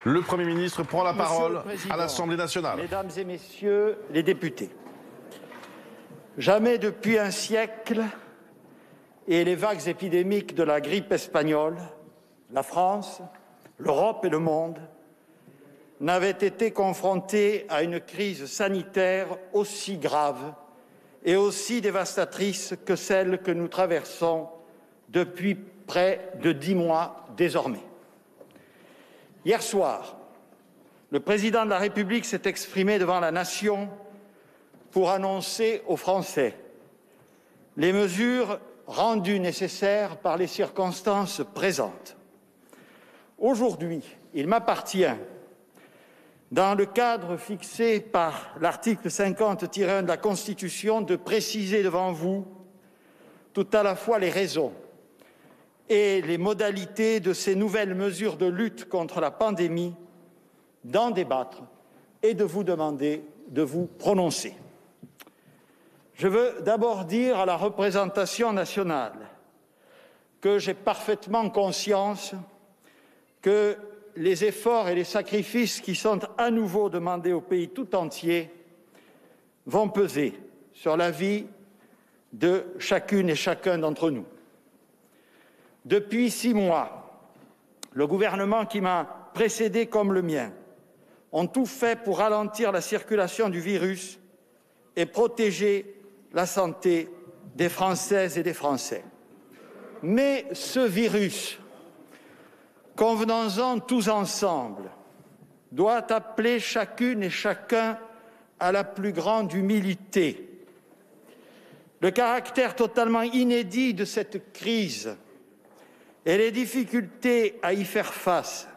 Le Premier ministre prend la parole à l'Assemblée nationale. Mesdames et Messieurs les députés, jamais depuis un siècle et les vagues épidémiques de la grippe espagnole, la France, l'Europe et le monde n'avaient été confrontés à une crise sanitaire aussi grave et aussi dévastatrice que celle que nous traversons depuis près de 10 mois désormais. Hier soir, le président de la République s'est exprimé devant la nation pour annoncer aux Français les mesures rendues nécessaires par les circonstances présentes. Aujourd'hui, il m'appartient, dans le cadre fixé par l'article 50-1 de la Constitution, de préciser devant vous tout à la fois les raisons et les modalités de ces nouvelles mesures de lutte contre la pandémie, d'en débattre et de vous demander de vous prononcer. Je veux d'abord dire à la représentation nationale que j'ai parfaitement conscience que les efforts et les sacrifices qui sont à nouveau demandés au pays tout entier vont peser sur la vie de chacune et chacun d'entre nous. Depuis 6 mois, le gouvernement qui m'a précédé comme le mien ont tout fait pour ralentir la circulation du virus et protéger la santé des Françaises et des Français. Mais ce virus, convenons-en tous ensemble, doit appeler chacune et chacun à la plus grande humilité. Le caractère totalement inédit de cette crise et les difficultés à y faire face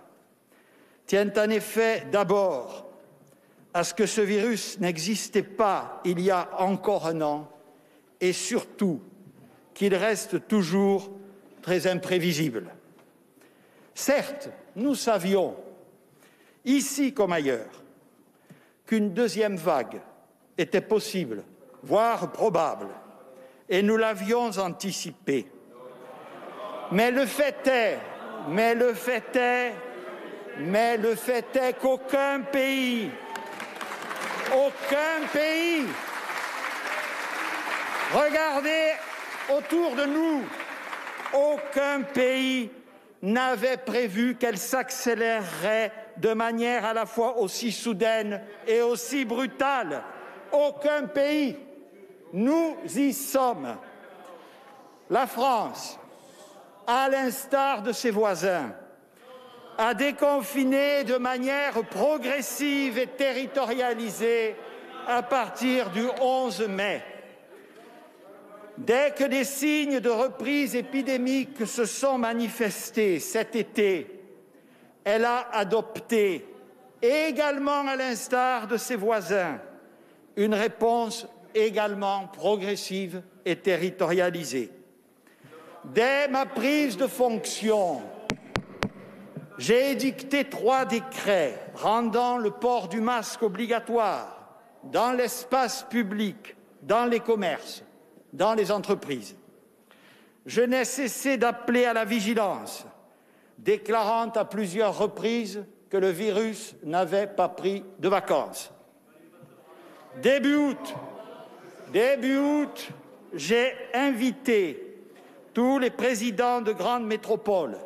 tiennent en effet d'abord à ce que ce virus n'existait pas il y a encore un an et surtout qu'il reste toujours très imprévisible. Certes, nous savions, ici comme ailleurs, qu'une deuxième vague était possible, voire probable, et nous l'avions anticipé. Mais le fait est qu'aucun pays, regardez autour de nous, aucun pays n'avait prévu qu'elle s'accélérerait de manière à la fois aussi soudaine et aussi brutale. Aucun pays. Nous y sommes. La France, à l'instar de ses voisins, a déconfiné de manière progressive et territorialisée à partir du 11 mai. Dès que des signes de reprise épidémique se sont manifestés cet été, elle a adopté, également à l'instar de ses voisins, une réponse également progressive et territorialisée. Dès ma prise de fonction, j'ai édicté 3 décrets rendant le port du masque obligatoire dans l'espace public, dans les commerces, dans les entreprises. Je n'ai cessé d'appeler à la vigilance, déclarant à plusieurs reprises que le virus n'avait pas pris de vacances. Début août, j'ai invité tous les présidents de grandes métropoles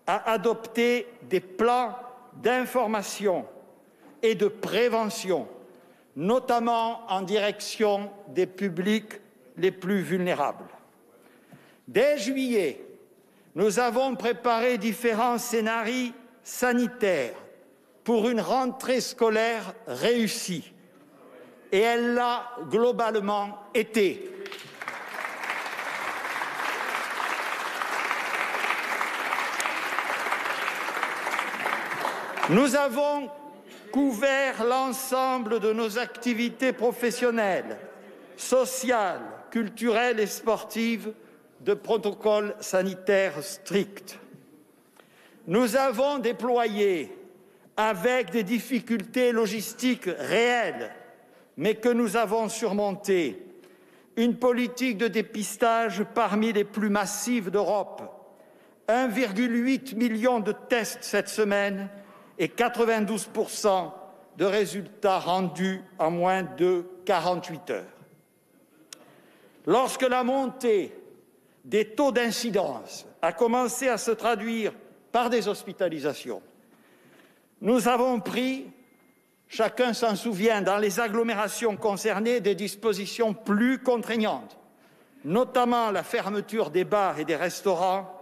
à adopter des plans d'information et de prévention, notamment en direction des publics les plus vulnérables. Dès juillet, nous avons préparé différents scénarios sanitaires pour une rentrée scolaire réussie. Et elle l'a globalement été. Nous avons couvert l'ensemble de nos activités professionnelles, sociales, culturelles et sportives de protocoles sanitaires stricts. Nous avons déployé, avec des difficultés logistiques réelles, mais que nous avons surmontées, une politique de dépistage parmi les plus massives d'Europe. 1,8 million de tests cette semaine et 92% de résultats rendus en moins de 48 heures. Lorsque la montée des taux d'incidence a commencé à se traduire par des hospitalisations, nous avons pris, chacun s'en souvient, dans les agglomérations concernées, des dispositions plus contraignantes, notamment la fermeture des bars et des restaurants,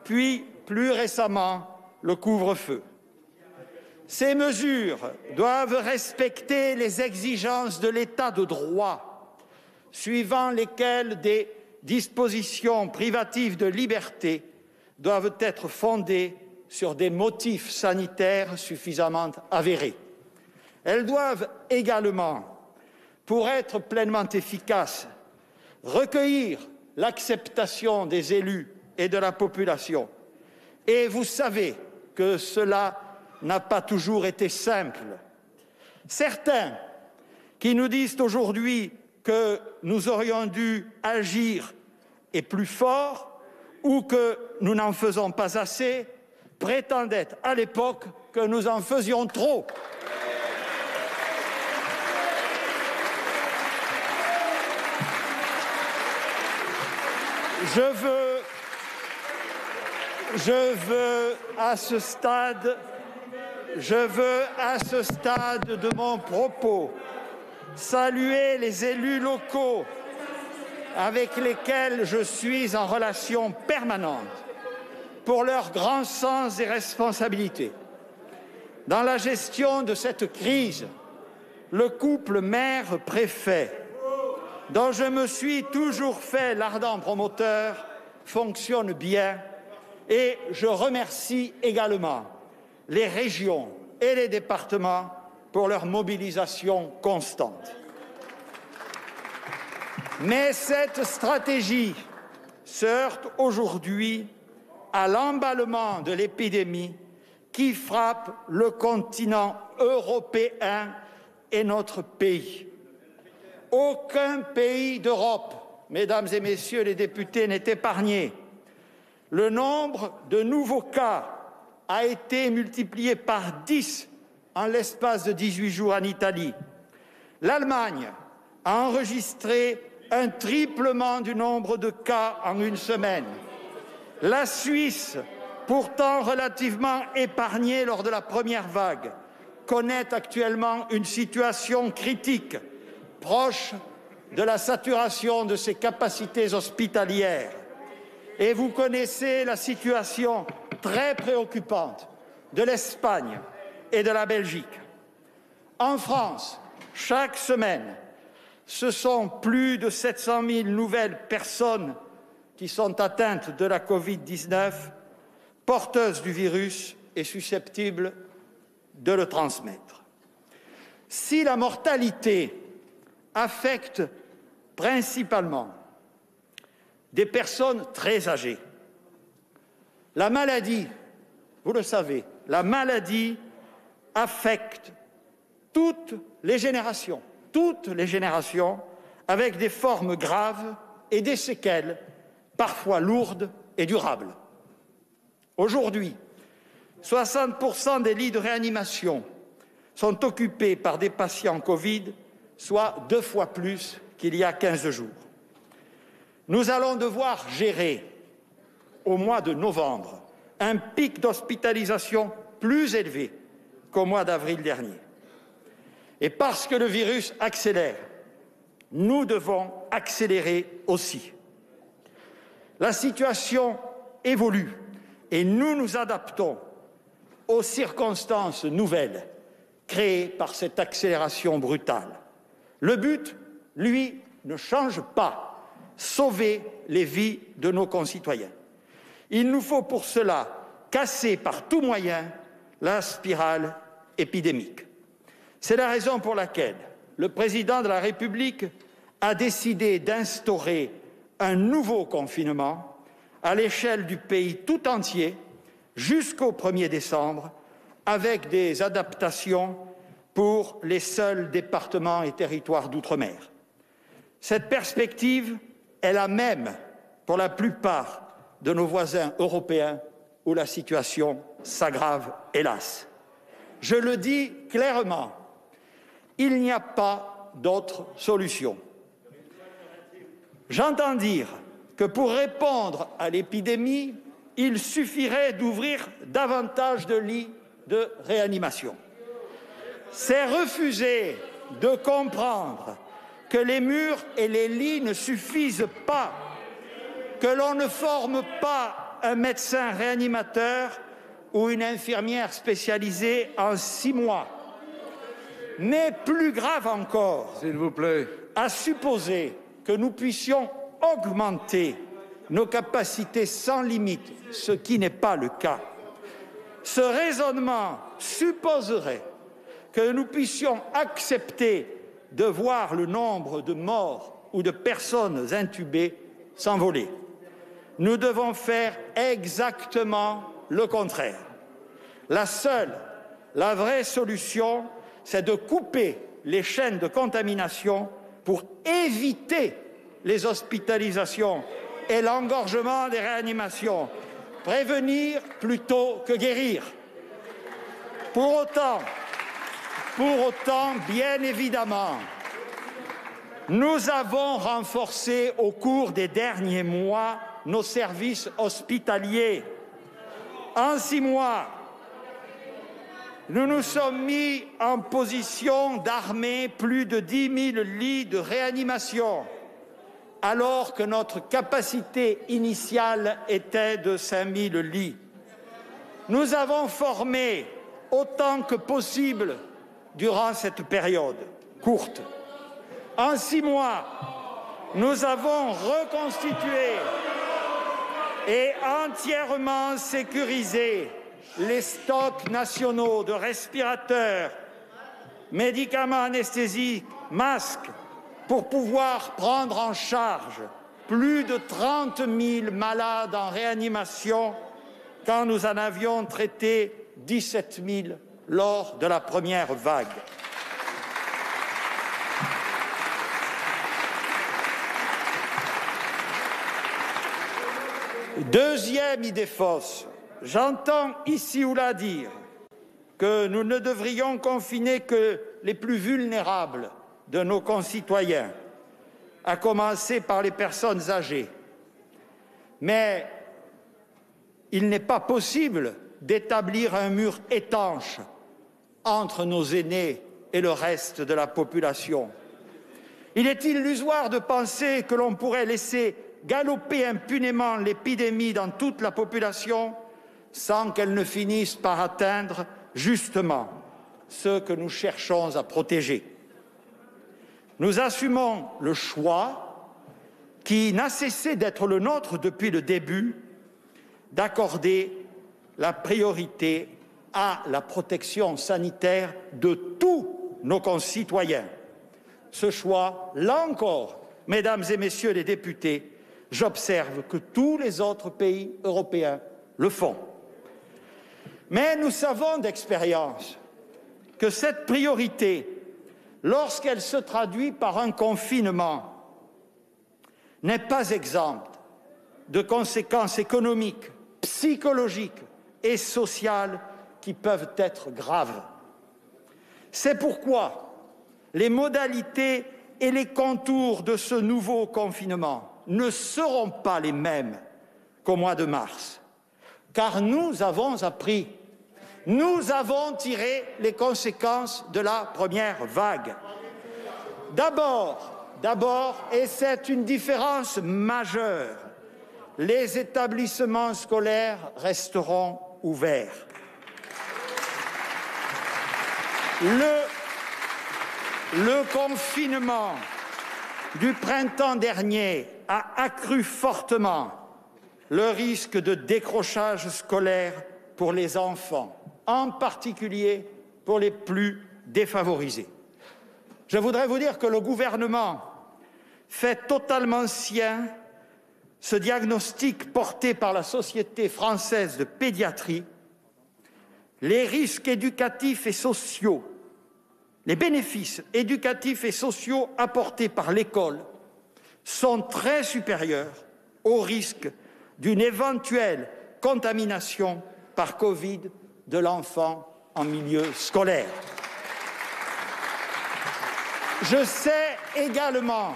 puis, plus récemment, le couvre-feu. Ces mesures doivent respecter les exigences de l'État de droit, suivant lesquelles des dispositions privatives de liberté doivent être fondées sur des motifs sanitaires suffisamment avérés. Elles doivent également, pour être pleinement efficaces, recueillir l'acceptation des élus et de la population. Et vous savez que cela n'a pas toujours été simple. Certains qui nous disent aujourd'hui que nous aurions dû agir et plus fort ou que nous n'en faisons pas assez prétendaient à l'époque que nous en faisions trop. Je veux à ce stade de mon propos saluer les élus locaux avec lesquels je suis en relation permanente pour leur grand sens des responsabilités. Dans la gestion de cette crise, le couple maire-préfet, dont je me suis toujours fait l'ardent promoteur, fonctionne bien et je remercie également les régions et les départements pour leur mobilisation constante. Mais cette stratégie se heurte aujourd'hui à l'emballement de l'épidémie qui frappe le continent européen et notre pays. Aucun pays d'Europe, mesdames et messieurs les députés, n'est épargné. Le nombre de nouveaux cas a été multiplié par 10 en l'espace de 18 jours en Italie. L'Allemagne a enregistré un triplement du nombre de cas en une semaine. La Suisse, pourtant relativement épargnée lors de la première vague, connaît actuellement une situation critique, proche de la saturation de ses capacités hospitalières. Et vous connaissez la situation très préoccupante de l'Espagne et de la Belgique. En France, chaque semaine, ce sont plus de 700 000 nouvelles personnes qui sont atteintes de la Covid-19, porteuses du virus et susceptibles de le transmettre. Si la mortalité affecte principalement des personnes très âgées, la maladie, vous le savez, la maladie affecte toutes les générations, avec des formes graves et des séquelles parfois lourdes et durables. Aujourd'hui, 60% des lits de réanimation sont occupés par des patients Covid, soit 2 fois plus qu'il y a 15 jours. Nous allons devoir gérer, au mois de novembre, un pic d'hospitalisation plus élevé qu'au mois d'avril dernier. Et parce que le virus accélère, nous devons accélérer aussi. La situation évolue et nous nous adaptons aux circonstances nouvelles créées par cette accélération brutale. Le but, lui, ne change pas: sauver les vies de nos concitoyens. Il nous faut pour cela casser par tous moyens la spirale épidémique. C'est la raison pour laquelle le président de la République a décidé d'instaurer un nouveau confinement à l'échelle du pays tout entier jusqu'au 1er décembre, avec des adaptations pour les seuls départements et territoires d'outre-mer. Cette perspective est la même pour la plupart de nos voisins européens où la situation s'aggrave, hélas. Je le dis clairement, il n'y a pas d'autre solution. J'entends dire que pour répondre à l'épidémie, il suffirait d'ouvrir davantage de lits de réanimation. C'est refuser de comprendre que les murs et les lits ne suffisent pas, que l'on ne forme pas un médecin réanimateur ou une infirmière spécialisée en 6 mois. Mais plus grave encore, s'il vous plaît, à supposer que nous puissions augmenter nos capacités sans limite, ce qui n'est pas le cas. Ce raisonnement supposerait que nous puissions accepter de voir le nombre de morts ou de personnes intubées s'envoler. Nous devons faire exactement le contraire. La vraie solution, c'est de couper les chaînes de contamination pour éviter les hospitalisations et l'engorgement des réanimations. Prévenir plutôt que guérir. Pour autant, bien évidemment, nous avons renforcé au cours des derniers mois nos services hospitaliers. En 6 mois, nous nous sommes mis en position d'armer plus de 10 000 lits de réanimation, alors que notre capacité initiale était de 5 000 lits. Nous avons formé autant que possible durant cette période courte. En 6 mois, nous avons reconstitué et entièrement sécurisé les stocks nationaux de respirateurs, médicaments anesthésiques, masques, pour pouvoir prendre en charge plus de 30 000 malades en réanimation quand nous en avions traité 17 000 lors de la première vague. Deuxième idée fausse, j'entends ici ou là dire que nous ne devrions confiner que les plus vulnérables de nos concitoyens, à commencer par les personnes âgées. Mais il n'est pas possible d'établir un mur étanche entre nos aînés et le reste de la population. Il est illusoire de penser que l'on pourrait laisser galoper impunément l'épidémie dans toute la population sans qu'elle ne finisse par atteindre justement ceux que nous cherchons à protéger. Nous assumons le choix, qui n'a cessé d'être le nôtre depuis le début, d'accorder la priorité à la protection sanitaire de tous nos concitoyens. Ce choix, là encore, mesdames et messieurs les députés, j'observe que tous les autres pays européens le font. Mais nous savons d'expérience que cette priorité, lorsqu'elle se traduit par un confinement, n'est pas exempte de conséquences économiques, psychologiques et sociales qui peuvent être graves. C'est pourquoi les modalités et les contours de ce nouveau confinement ne seront pas les mêmes qu'au mois de mars, car nous avons appris, nous avons tiré les conséquences de la première vague. D'abord, et c'est une différence majeure, les établissements scolaires resteront ouverts. Le confinement du printemps dernier a accru fortement le risque de décrochage scolaire pour les enfants, en particulier pour les plus défavorisés. Je voudrais vous dire que le gouvernement fait totalement sien ce diagnostic porté par la Société française de pédiatrie. Les risques éducatifs et sociaux, les bénéfices éducatifs et sociaux apportés par l'école sont très supérieurs au risque d'une éventuelle contamination par Covid de l'enfant en milieu scolaire. Je sais également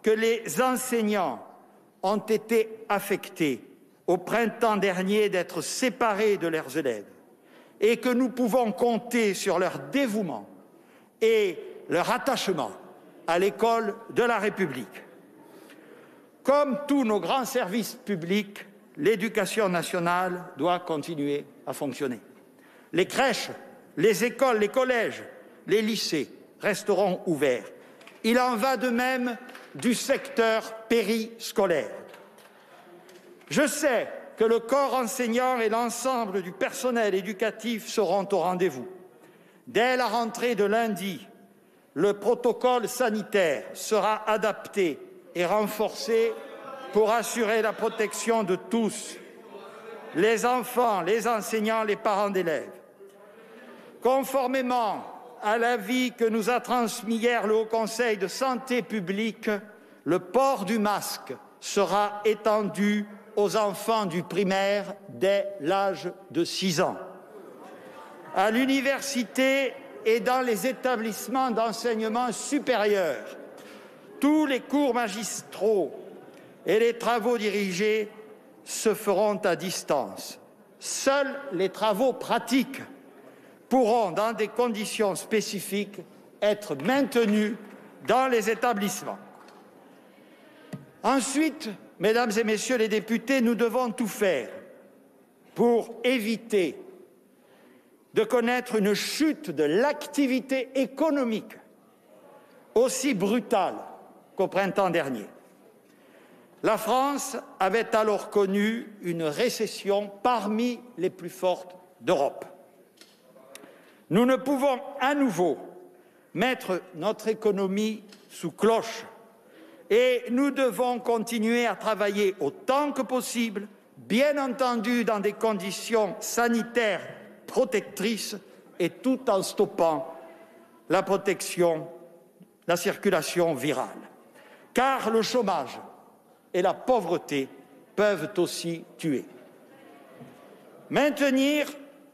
que les enseignants ont été affectés au printemps dernier d'être séparés de leurs élèves et que nous pouvons compter sur leur dévouement et leur attachement à l'école de la République. Comme tous nos grands services publics, l'éducation nationale doit continuer à fonctionner. Les crèches, les écoles, les collèges, les lycées resteront ouverts. Il en va de même du secteur périscolaire. Je sais que le corps enseignant et l'ensemble du personnel éducatif seront au rendez-vous. Dès la rentrée de lundi, le protocole sanitaire sera adapté et renforcé pour assurer la protection de tous, les enfants, les enseignants, les parents d'élèves. Conformément à l'avis que nous a transmis hier le Haut Conseil de santé publique, le port du masque sera étendu aux enfants du primaire dès l'âge de 6 ans. À l'université et dans les établissements d'enseignement supérieur, tous les cours magistraux et les travaux dirigés se feront à distance. Seuls les travaux pratiques pourront, dans des conditions spécifiques, être maintenus dans les établissements. Ensuite, mesdames et messieurs les députés, nous devons tout faire pour éviter de connaître une chute de l'activité économique aussi brutale qu'au printemps dernier. La France avait alors connu une récession parmi les plus fortes d'Europe. Nous ne pouvons à nouveau mettre notre économie sous cloche et nous devons continuer à travailler autant que possible, bien entendu dans des conditions sanitaires protectrices et tout en stoppant la circulation virale. Car le chômage et la pauvreté peuvent aussi tuer. Maintenir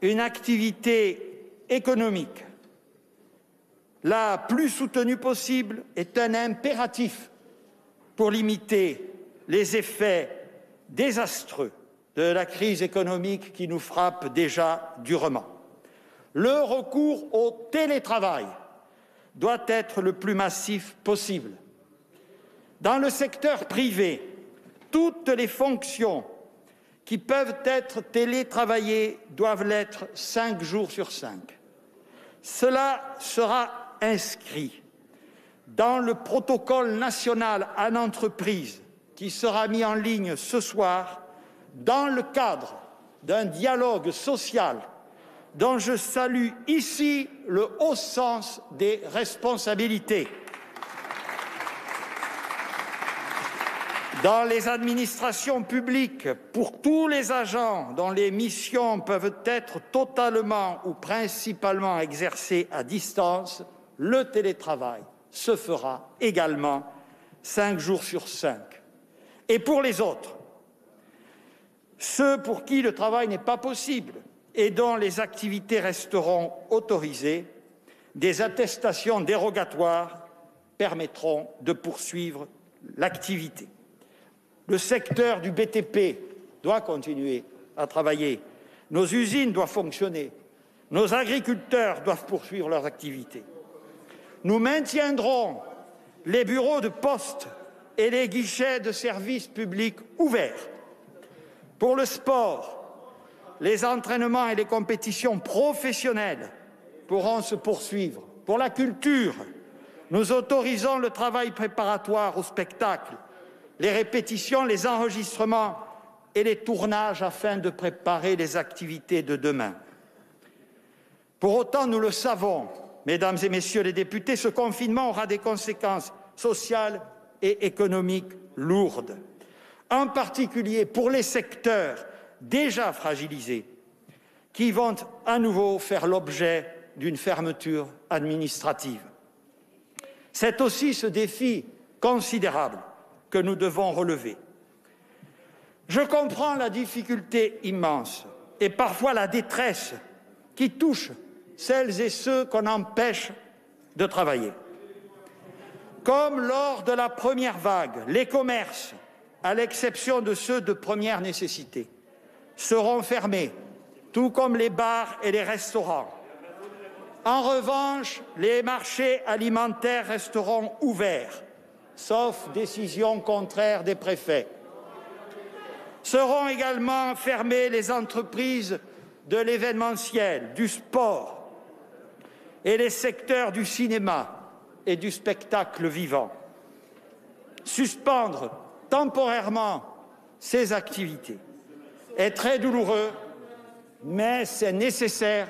une activité économique la plus soutenue possible est un impératif pour limiter les effets désastreux de la crise économique qui nous frappe déjà durement. Le recours au télétravail doit être le plus massif possible. Dans le secteur privé, toutes les fonctions qui peuvent être télétravaillées doivent l'être 5 jours sur 5. Cela sera inscrit dans le protocole national en entreprise qui sera mis en ligne ce soir dans le cadre d'un dialogue social dont je salue ici le haut sens des responsabilités. Dans les administrations publiques, pour tous les agents dont les missions peuvent être totalement ou principalement exercées à distance, le télétravail se fera également 5 jours sur 5. Et pour les autres, ceux pour qui le travail n'est pas possible et dont les activités resteront autorisées, des attestations dérogatoires permettront de poursuivre l'activité. Le secteur du BTP doit continuer à travailler. Nos usines doivent fonctionner. Nos agriculteurs doivent poursuivre leurs activités. Nous maintiendrons les bureaux de poste et les guichets de services publics ouverts. Pour le sport, les entraînements et les compétitions professionnelles pourront se poursuivre. Pour la culture, nous autorisons le travail préparatoire au spectacle, les répétitions, les enregistrements et les tournages afin de préparer les activités de demain. Pour autant, nous le savons, mesdames et messieurs les députés, ce confinement aura des conséquences sociales et économiques lourdes, en particulier pour les secteurs déjà fragilisés, qui vont à nouveau faire l'objet d'une fermeture administrative. C'est aussi ce défi considérable que nous devons relever. Je comprends la difficulté immense et parfois la détresse qui touche celles et ceux qu'on empêche de travailler. Comme lors de la première vague, les commerces, à l'exception de ceux de première nécessité, seront fermés, tout comme les bars et les restaurants. En revanche, les marchés alimentaires resteront ouverts, sauf décision contraire des préfets. Seront également fermées les entreprises de l'événementiel, du sport et les secteurs du cinéma et du spectacle vivant. Suspendre temporairement ces activités est très douloureux, mais c'est nécessaire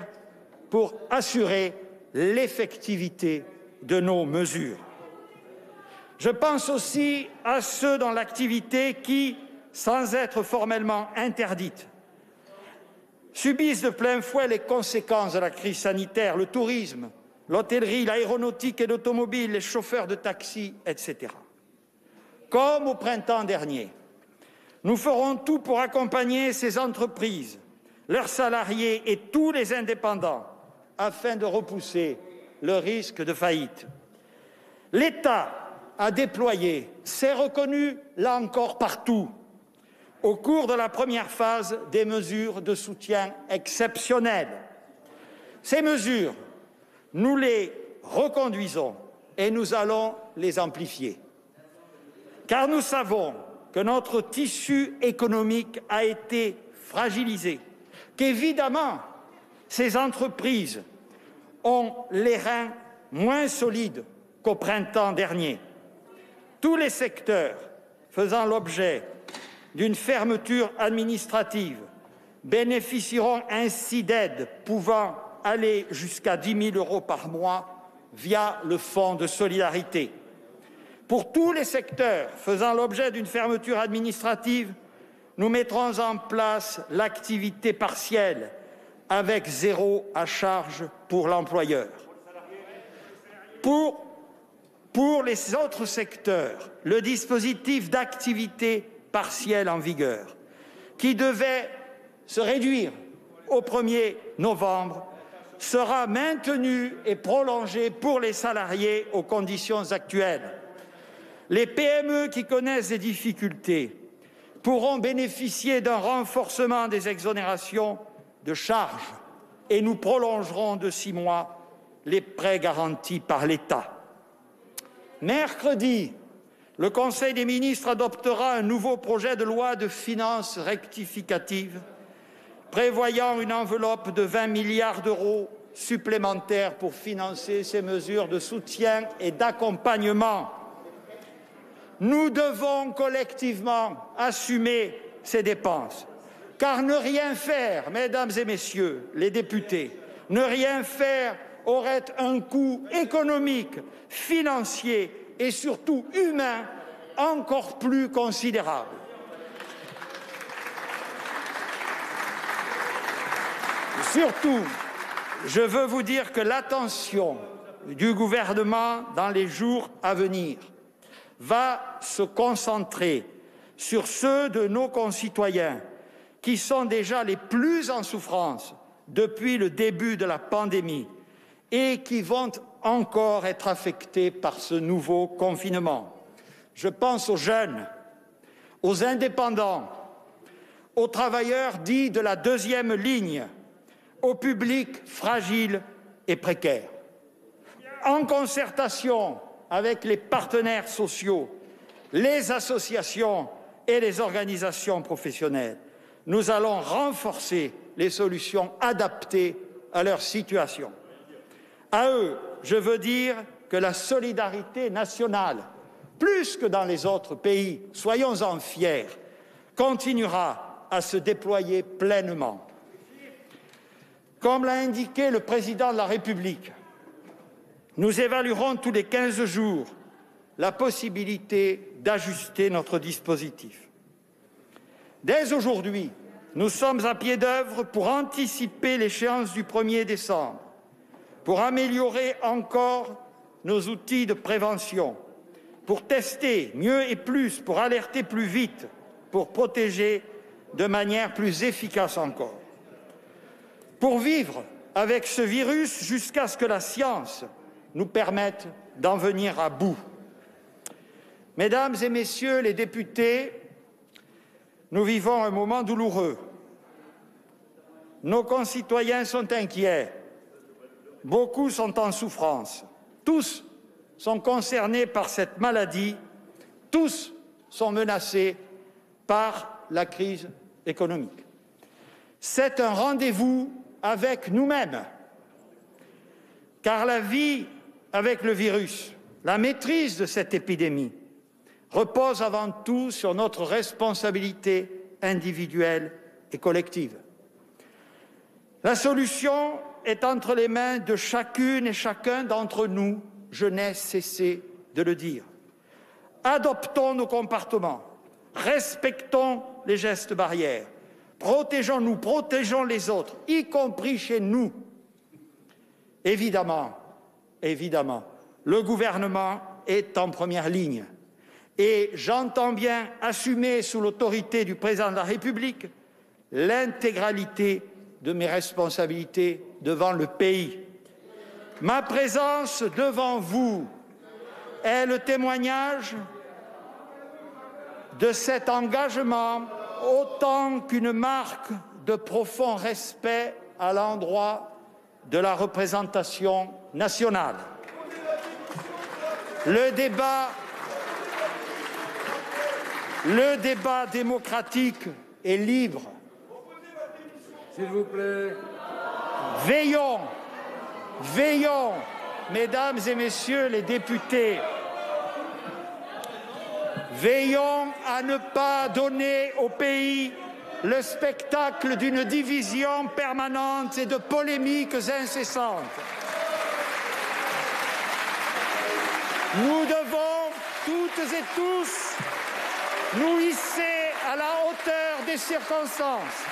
pour assurer l'effectivité de nos mesures. Je pense aussi à ceux dont l'activité qui, sans être formellement interdite, subissent de plein fouet les conséquences de la crise sanitaire, le tourisme, l'hôtellerie, l'aéronautique et l'automobile, les chauffeurs de taxi, etc. Comme au printemps dernier, nous ferons tout pour accompagner ces entreprises, leurs salariés et tous les indépendants afin de repousser le risque de faillite. L'État a déployé, c'est reconnu là encore partout, au cours de la première phase, des mesures de soutien exceptionnelles. Ces mesures, nous les reconduisons et nous allons les amplifier. Car nous savons que notre tissu économique a été fragilisé, qu'évidemment, ces entreprises ont les reins moins solides qu'au printemps dernier. Tous les secteurs faisant l'objet d'une fermeture administrative bénéficieront ainsi d'aides pouvant aller jusqu'à 10 000 € par mois via le Fonds de solidarité. Pour tous les secteurs faisant l'objet d'une fermeture administrative, nous mettrons en place l'activité partielle avec 0 à charge pour l'employeur. Pour les autres secteurs, le dispositif d'activité partielle en vigueur, qui devait se réduire au 1er novembre, sera maintenu et prolongé pour les salariés aux conditions actuelles. Les PME qui connaissent des difficultés pourront bénéficier d'un renforcement des exonérations de charges et nous prolongerons de 6 mois les prêts garantis par l'État. Mercredi, le Conseil des ministres adoptera un nouveau projet de loi de finances rectificative prévoyant une enveloppe de 20 milliards € supplémentaires pour financer ces mesures de soutien et d'accompagnement. Nous devons collectivement assumer ces dépenses, car ne rien faire, mesdames et messieurs les députés, ne rien faire aurait un coût économique, financier et surtout humain encore plus considérable. Surtout, je veux vous dire que l'attention du gouvernement dans les jours à venir va se concentrer sur ceux de nos concitoyens qui sont déjà les plus en souffrance depuis le début de la pandémie et qui vont encore être affectés par ce nouveau confinement. Je pense aux jeunes, aux indépendants, aux travailleurs dits de la deuxième ligne, aux publics fragiles et précaires. En concertation avec les partenaires sociaux, les associations et les organisations professionnelles, nous allons renforcer les solutions adaptées à leur situation. À eux, je veux dire que la solidarité nationale, plus que dans les autres pays, soyons-en fiers, continuera à se déployer pleinement. Comme l'a indiqué le président de la République, nous évaluerons tous les 15 jours la possibilité d'ajuster notre dispositif. Dès aujourd'hui, nous sommes à pied d'œuvre pour anticiper l'échéance du 1er décembre, pour améliorer encore nos outils de prévention, pour tester mieux et plus, pour alerter plus vite, pour protéger de manière plus efficace encore. pour vivre avec ce virus jusqu'à ce que la science nous permette d'en venir à bout. Mesdames et messieurs les députés, nous vivons un moment douloureux. Nos concitoyens sont inquiets. Beaucoup sont en souffrance. Tous sont concernés par cette maladie. Tous sont menacés par la crise économique. C'est un rendez-vous avec nous-mêmes, car la vie avec le virus, la maîtrise de cette épidémie, repose avant tout sur notre responsabilité individuelle et collective. La solution est entre les mains de chacune et chacun d'entre nous, je n'ai cessé de le dire. Adoptons nos comportements, respectons les gestes barrières, protégeons-nous, protégeons les autres, y compris chez nous. Évidemment, le gouvernement est en première ligne et j'entends bien assumer sous l'autorité du président de la République l'intégralité de mes responsabilités devant le pays. Ma présence devant vous est le témoignage de cet engagement autant qu'une marque de profond respect à l'endroit de la représentation nationale. Le débat démocratique est libre. S'il vous plaît. Veillons, mesdames et messieurs les députés, veillons à ne pas donner au pays le spectacle d'une division permanente et de polémiques incessantes. Nous devons, toutes et tous, nous hisser à la hauteur des circonstances.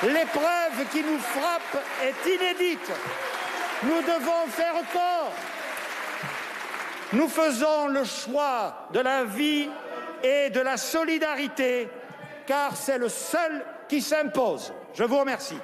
L'épreuve qui nous frappe est inédite. Nous devons faire corps. Nous faisons le choix de la vie et de la solidarité, car c'est le seul qui s'impose. Je vous remercie.